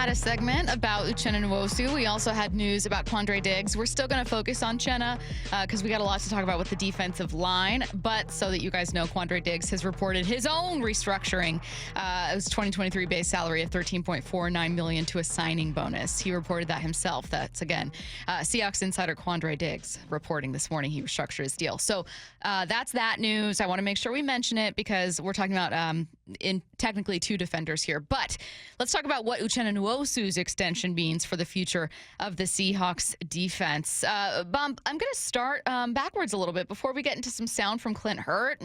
had a segment about Uchenna Nwosu. We also had news about Quandre Diggs. We're still going to focus on Chenna because we got a lot to talk about with the defensive line. But so that you guys know, Quandre Diggs has reported his own restructuring. It was 2023 base salary of $13.49 million to a signing bonus. He reported that himself. That's, again, Seahawks insider Quandre Diggs reporting this morning he restructured his deal. So that's that news. I want to make sure we mention it because we're talking about in technically two defenders here. But let's talk about what Uchenna Nwosu's extension means for the future of the Seahawks defense. Bump, I'm going to start backwards a little bit before we get into some sound from Clint Hurt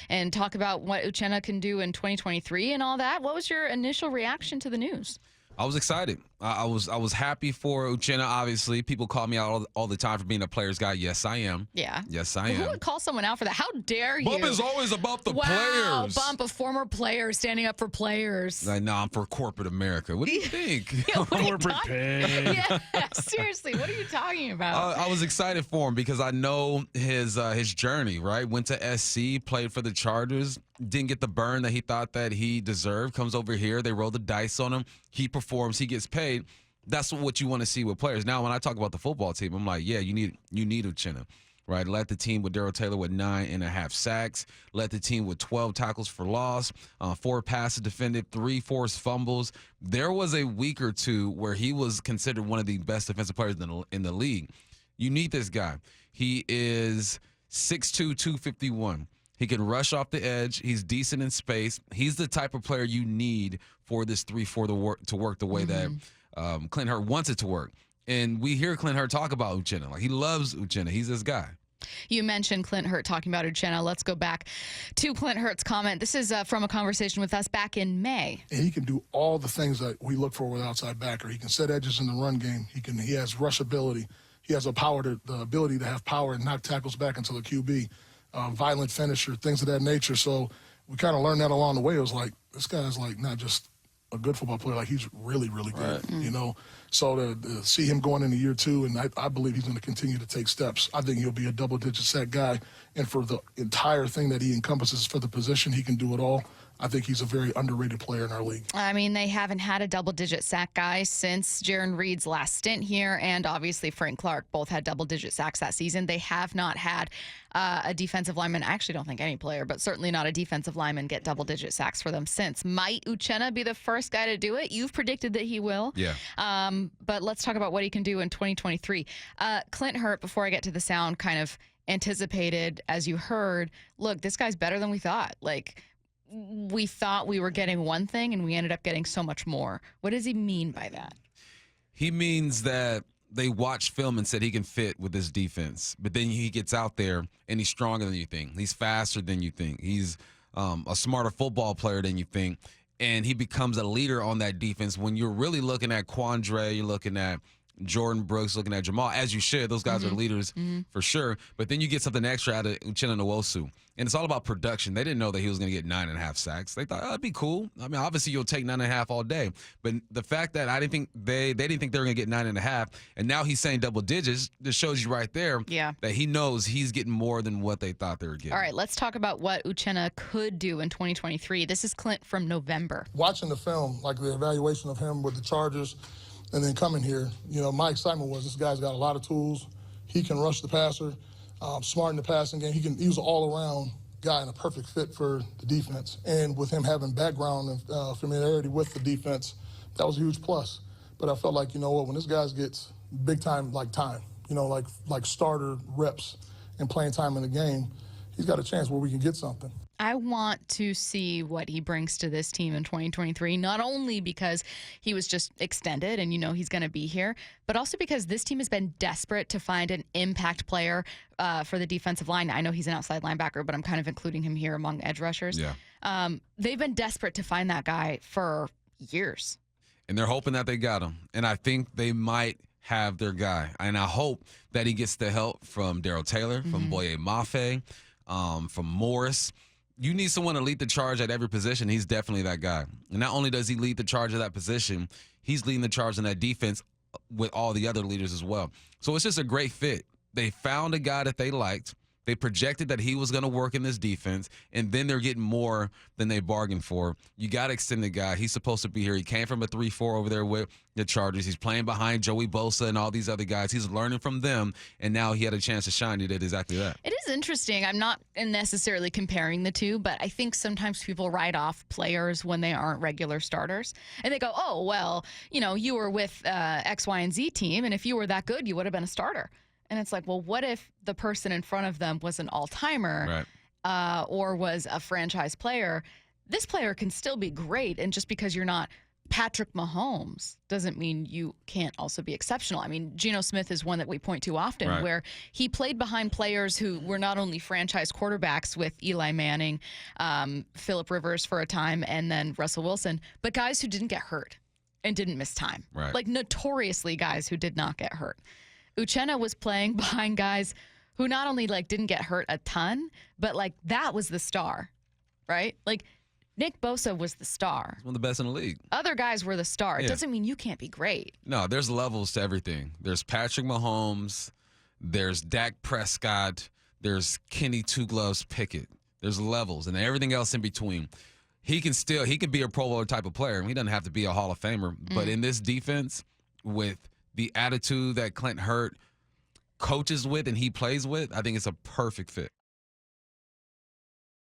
and talk about what Uchenna can do in 2023 and all that. What was your initial reaction to the news? I was excited. I was happy for Uchenna, obviously. People call me out all the time for being a players guy. Yes, I am. Yeah. Yes, I am. Who would call someone out for that? How dare you? Bump is always about the players. Bump, a former player standing up for players. No, I'm for corporate America. What do you think? Corporate pay. Yeah, seriously, what are you talking about? I was excited for him because I know his journey, right? Went to SC, played for the Chargers, didn't get the burn that he thought that he deserved. Comes over here, they roll the dice on him. He performs, he gets paid. That's what you want to see with players. Now, when I talk about the football team, I'm like, yeah, you need Uchenna, right? Led the team with Darrell Taylor with 9.5 sacks. Led the team with 12 tackles for loss, 4 passes defended, 3 forced fumbles. There was a week or two where he was considered one of the best defensive players in the league. You need this guy. He is 6'2", 251. He can rush off the edge. He's decent in space. He's the type of player you need for this 3-4 to work the way that Clint Hurt wants it to work. And we hear Clint Hurt talk about Uchenna. Like, he loves Uchenna. He's this guy. You mentioned Clint Hurt talking about Uchenna. Let's go back to Clint Hurt's comment. This is from a conversation with us back in May. And he can do all the things that we look for with outside backer. He can set edges in the run game. He has rush ability. He has the ability to have power and knock tackles back into the QB. Violent finisher, things of that nature. So we kind of learned that along the way. It was like, this guy's like not just a good football player, like he's really, really good, you know. So to see him going into year 2, and I believe he's going to continue to take steps. I think he'll be a double-digit sack guy, and for the entire thing that he encompasses for the position, he can do it all. I think he's a very underrated player in our league. I mean, they haven't had a double-digit sack guy since Jaron Reed's last stint here, and obviously Frank Clark both had double-digit sacks that season. They have not had a defensive lineman. I actually don't think any player, but certainly not a defensive lineman get double-digit sacks for them since. Might Uchenna be the first guy to do it? You've predicted that he will. Yeah. But let's talk about what he can do in 2023. Clint Hurt, before I get to the sound, kind of anticipated, as you heard, look, this guy's better than we thought. Like, we thought we were getting one thing and we ended up getting so much more. What does he mean by that? He means that they watched film and said he can fit with this defense. But then he gets out there and he's stronger than you think. He's faster than you think. He's a smarter football player than you think. And he becomes a leader on that defense. When you're really looking at Quandre, you're looking at Jordan Brooks, looking at Jamal, as you should. Those guys are leaders for sure. But then you get something extra out of Uchenna Nwosu. And it's all about production. They didn't know that he was going to get 9.5 sacks. They thought, oh, that'd be cool. I mean, obviously you'll take 9.5 all day. But the fact that they didn't think they were going to get 9.5, and now he's saying double digits, this shows you right there that he knows he's getting more than what they thought they were getting. All right, let's talk about what Uchenna could do in 2023. This is Clint from November. Watching the film, like the evaluation of him with the Chargers, and then coming here, you know, my excitement was this guy's got a lot of tools. He can rush the passer, smart in the passing game. He was an all-around guy and a perfect fit for the defense. And with him having background and familiarity with the defense, that was a huge plus. But I felt like, you know what, when this guy gets big time, you know, like starter reps and playing time in the game, he's got a chance where we can get something. I want to see what he brings to this team in 2023, not only because he was just extended and, you know, he's going to be here, but also because this team has been desperate to find an impact player for the defensive line. I know he's an outside linebacker, but I'm kind of including him here among edge rushers. Yeah. They've been desperate to find that guy for years. And they're hoping that they got him. And I think they might have their guy. And I hope that he gets the help from Darrell Taylor, from Boye Mafe, from Morris. You need someone to lead the charge at every position. He's definitely that guy. And not only does he lead the charge of that position, he's leading the charge in that defense with all the other leaders as well. So it's just a great fit. They found a guy that they liked. They projected that he was going to work in this defense, and then they're getting more than they bargained for. You got to extend the guy. He's supposed to be here. He came from a 3-4 over there with the Chargers. He's playing behind Joey Bosa and all these other guys. He's learning from them, and now he had a chance to shine. He did exactly that. It is interesting. I'm not necessarily comparing the two, but I think sometimes people write off players when they aren't regular starters. And they go, oh, well, you were with X, Y, and Z team, and if you were that good, you would have been a starter. And it's like, well, what if the person in front of them was an all-timer or was a franchise player? This player can still be great, and just because you're not Patrick Mahomes doesn't mean you can't also be exceptional. I mean, Geno Smith is one that we point to often, where he played behind players who were not only franchise quarterbacks with Eli Manning, Phillip Rivers for a time, and then Russell Wilson, but guys who didn't get hurt and didn't miss time. Like notoriously guys who did not get hurt. Uchenna was playing behind guys who not only didn't get hurt a ton, but that was the star, right? Like Nick Bosa was the star. He's one of the best in the league. Other guys were the star. It doesn't mean you can't be great. No, there's levels to everything. There's Patrick Mahomes. There's Dak Prescott. There's Kenny Two Gloves Pickett. There's levels and everything else in between. He can be a Pro Bowl type of player. He doesn't have to be a Hall of Famer. But in this defense, with the attitude that Clint Hurt coaches with and he plays with, I think it's a perfect fit.